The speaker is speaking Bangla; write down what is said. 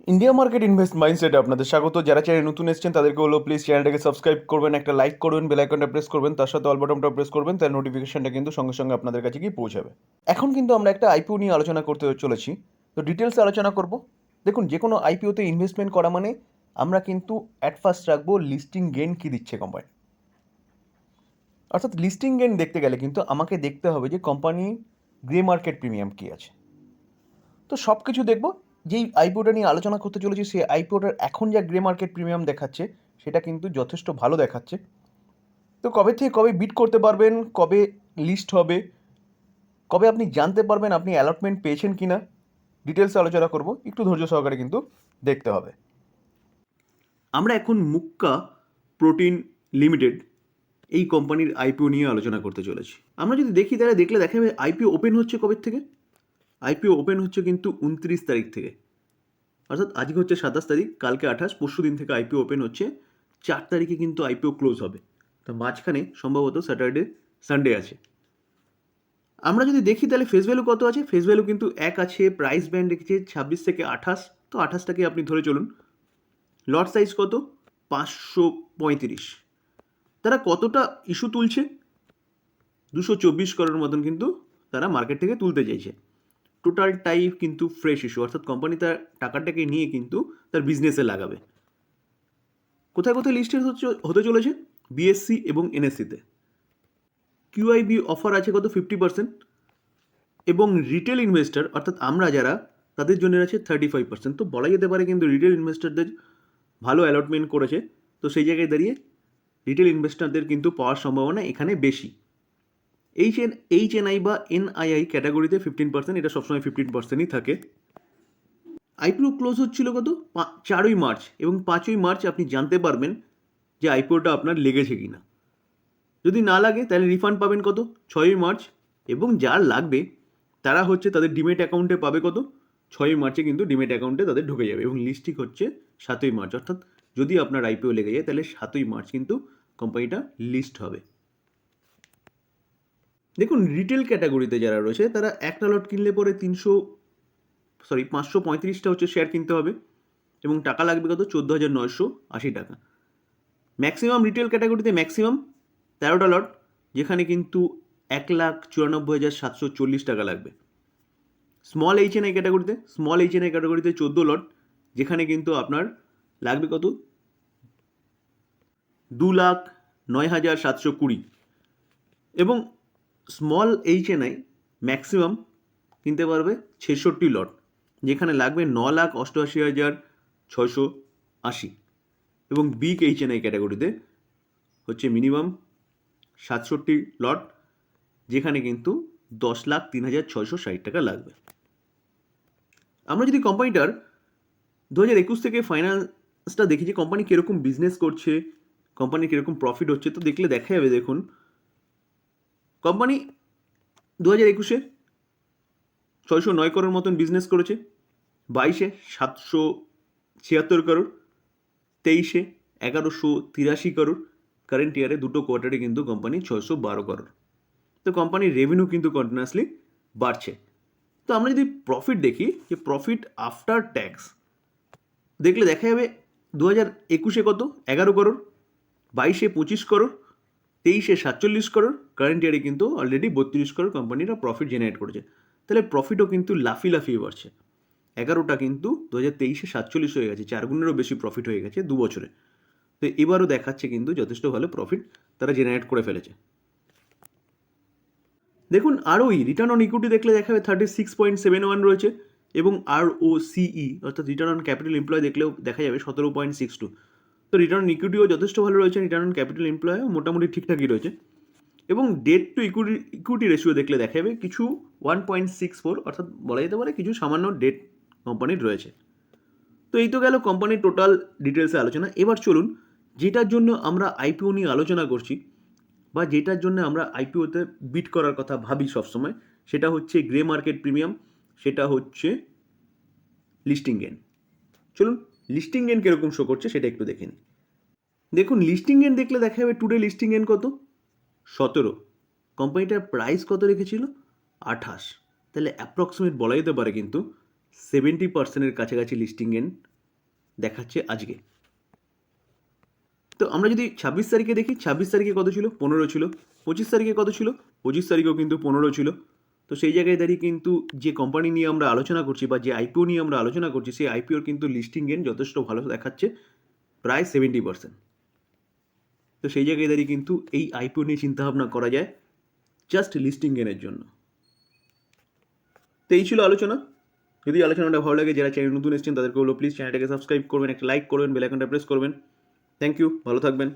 ইন্ডিয়া মার্কেট ইনভেস্ট মাইন্ডসেটে আপনাদের স্বাগত। যারা চ্যানেলে নতুন এসেছেন তাদেরকে হলো প্লিজ চ্যানেলটাকে সাবস্ক্রাইব করবেন, একটা লাইক করবেন, বেল আইকনটা প্রেস করবেন, তার সাথে অল বাটনটা প্রেস করবেন, তার নোটিফিকেশনটা কিন্তু সঙ্গে সঙ্গে আপনাদের কাছে গিয়ে পৌঁছাবে। এখন কিন্তু আমরা একটা আইপিও নিয়ে আলোচনা করতে চলেছি, তো ডিটেলসে আলোচনা করব। দেখুন, যে কোনো আইপিওতে ইনভেস্টমেন্ট করা মানে আমরা কিন্তু অ্যাট ফার্স্ট রাখবো লিস্টিং গেইন কী দিচ্ছে কোম্পানি। অর্থাৎ লিস্টিং গেইন দেখতে গেলে কিন্তু আমাকে দেখতে হবে যে কোম্পানি গ্রে মার্কেট প্রিমিয়াম কী আছে। তো সব কিছু দেখব। যেই আইপিওটা নিয়ে আলোচনা করতে চলেছি সেই আইপিওটার এখন যা গ্রে মার্কেট প্রিমিয়াম দেখাচ্ছে সেটা কিন্তু যথেষ্ট ভালো দেখাচ্ছে। তো কবে থেকে কবে বিট করতে পারবেন, কবে লিস্ট হবে, কবে আপনি জানতে পারবেন আপনি অ্যালটমেন্ট পেয়েছেন কি না, ডিটেলসে আলোচনা করব। একটু ধৈর্য সহকারে কিন্তু দেখতে হবে। আমরা এখন মুক্কা প্রোটিন লিমিটেড এই কোম্পানির আইপিও নিয়ে আলোচনা করতে চলেছি। আমরা যদি দেখি তাহলে দেখা যাবে আইপিও ওপেন হচ্ছে কবে থেকে। আইপিও ওপেন হচ্ছে কিন্তু 29 তারিখ থেকে, অর্থাৎ আজকে হচ্ছে 27 তারিখ, কালকে 28, পরশু দিন থেকে আইপিও ওপেন হচ্ছে। 4 তারিখে কিন্তু আইপিও ক্লোজ হবে। তো মাঝখানে সম্ভবত স্যাটারডে সানডে আছে। আমরা যদি দেখি তাহলে ফেস ভ্যালু কত আছে, ফেস ভ্যালু কিন্তু 1 আছে, প্রাইস ব্যান্ড রেখেছে 26 থেকে 28, তো 28টাকে আপনি ধরে চলুন। লট সাইজ কত, 535। তারা কতটা ইস্যু তুলছে, 224 করোড় মতন কিন্তু তারা মার্কেট থেকে তুলতে চাইছে। টোটাল টাইপ কিন্তু ফ্রেশ ইস্যু, অর্থাৎ কোম্পানি তার টাকাটাকে নিয়ে কিন্তু তার বিজনেসে লাগাবে। কোথায় কোথায় লিস্টেড হতে চলেছে, বিএসসি এবং এনএসসিতে। কিউআইবি অফার আছে কত, 50%, এবং রিটেল ইনভেস্টার অর্থাৎ আমরা যারা, তাদের জন্য আছে 35%। তো বলা যেতে পারে কিন্তু রিটেল ইনভেস্টারদের ভালো অ্যালটমেন্ট করেছে। তো সেই জায়গায় দাঁড়িয়ে রিটেল ইনভেস্টারদের কিন্তু পাওয়ার সম্ভাবনা এখানে বেশি। এইচএনআই বা এনআইআই ক্যাটাগরিতে 15%, এটা সবসময় 15%ই থাকে। আইপিও ক্লোজ হচ্ছিল কত, 4ই মার্চ, এবং 5ই মার্চ আপনি জানতে পারবেন যে আইপিওটা আপনার লেগেছে কি না। যদি না লাগে তাহলে রিফান্ড পাবেন কত, 6ই মার্চ, এবং যার লাগবে তারা হচ্ছে তাদের ডিমেট অ্যাকাউন্টে পাবে কত, 6ই মার্চে কিন্তু ডিমেট অ্যাকাউন্টে তাদের ঢুকে যাবে, এবং লিস্টিং হচ্ছে 7ই মার্চ। অর্থাৎ যদি আপনার আইপিও লেগে যায় তাহলে 7ই মার্চ কিন্তু কোম্পানিটা লিস্ট হবে। দেখুন, রিটেল ক্যাটাগরিতে যারা রয়েছে তারা একটা লট কিনলে পরে 535টা হচ্ছে শেয়ার কিনতে হবে, এবং টাকা লাগবে কত, 14,980 টাকা। ম্যাক্সিমাম রিটেল ক্যাটাগরিতে ম্যাক্সিমাম 13টা লট, যেখানে কিন্তু 1,94,740 টাকা লাগবে। স্মল এইচএনআই ক্যাটাগরিতে 14 লট, যেখানে কিন্তু আপনার লাগবে কত, 2,09,720। এবং স্মল এইচএনআই ম্যাক্সিমাম কিনতে পারবে 66 লট, যেখানে লাগবে 9,88,680। এবং বিগ এইচএনআই ক্যাটাগরিতে হচ্ছে মিনিমাম 67 লট, যেখানে কিন্তু 10,03,660 টাকা লাগবে। আমরা যদি কোম্পানিটার 2021 থেকে ফাইন্যান্সটা দেখি যে কোম্পানি কীরকম বিজনেস করছে, কোম্পানির কীরকম প্রফিট হচ্ছে, তো দেখা যাবে। দেখুন, কোম্পানি 2021-এ 609 করোড় মতন বিজনেস করেছে, 22-এ 776 করোড়, 23-এ 1,183 করোড়, কারেন্ট ইয়ারে দুটো কোয়ার্টারে কিন্তু কোম্পানি 612 করোড়। তো কোম্পানির রেভিনিউ কিন্তু কন্টিনিউয়াসলি বাড়ছে। তো আমরা যদি প্রফিট দেখি, যে প্রফিট আফটার ট্যাক্স দেখা যাবে 2021-এ কত, 11 করোড়, 22-এ 25 করোড়, 23-এ 47 করোড়, কারেন্ট ইয়ারে কিন্তু অলরেডি 32 করোড় কোম্পানিরা প্রফিট জেনারেট করেছে। তাহলে প্রফিটও কিন্তু লাফিয়ে বাড়ছে। 11টা কিন্তু 2023-এ 47 হয়ে গেছে, 4 গুণেরও বেশি প্রফিট হয়ে গেছে 2 বছরে। তো এবারও দেখাচ্ছে কিন্তু যথেষ্ট ভালো প্রফিট তারা জেনারেট করে ফেলেছে। দেখুন, আরওই রিটার্ন অন ইকুইটি দেখা যাবে 36.71 রয়েছে, এবং ROCE অর্থাৎ রিটার্ন অন ক্যাপিটাল এমপ্লয় দেখলেও দেখা যাবে 17.62। তো রিটার্ন অন ইকুইটিও যথেষ্ট ভালো রয়েছে, রিটার্ন অন ক্যাপিটাল এমপ্লয়ও মোটামুটি ঠিকঠাকই রয়েছে। এবং ডেট টু ইকুইটি রেশিও দেখা যাবে কিছু 1.64, অর্থাৎ বলা যেতে পারে কিছু সামান্য ডেট কোম্পানির রয়েছে। তো এই তো গেল কোম্পানির টোটাল ডিটেলসে আলোচনা। এবার চলুন, যেটার জন্য আমরা আইপিও নিয়ে আলোচনা করছি বা যেটার জন্য আমরা আইপিওতে বিট করার কথা ভাবি সবসময়, সেটা হচ্ছে গ্রে মার্কেট প্রিমিয়াম, সেটা হচ্ছে লিস্টিং গেন। চলুন, লিস্টিং গেন কীরকম শো করছে সেটা একটু দেখে নিই। দেখুন, লিস্টিং গেন দেখা যাবে টুডে লিস্টিং গেন কত, 17। কোম্পানিটার প্রাইস কত রেখেছিল, 28। তাহলে অ্যাপ্রক্সিমেট বলা যেতে পারে কিন্তু 70%-এর কাছাকাছি লিস্টিং গেন দেখাচ্ছে আজকে। তো আমরা যদি 26 তারিখে দেখি, 26 তারিখে কত ছিল? 15 ছিল। 25 তারিখে কত ছিল? 25 তারিখেও কিন্তু 15 ছিল। তো সেই জায়গায় দাঁড়িয়ে কিন্তু যে কোম্পানি নিয়ে আমরা আলোচনা করছি বা যে আইপিও নিয়ে আমরা আলোচনা করছি, সেই আইপিওর কিন্তু লিস্টিং গেইন যথেষ্ট ভালো দেখাচ্ছে, প্রায় 70%। তো সেই জায়গায় দাঁড়িয়ে কিন্তু এই আইপিও নিয়ে চিন্তাভাবনা করা যায় জাস্ট লিস্টিং গেনের জন্য। তো এই ছিল আলোচনা। যদি আলোচনাটা ভালো লাগে, যারা চ্যানেল নতুন এসেছেন তাদেরকে বলবো প্লিজ চ্যানেলটাকে সাবস্ক্রাইব করবেন, একটা লাইক করবেন, বেল আইকনটা প্রেস করবেন। থ্যাংক ইউ, ভালো থাকবেন।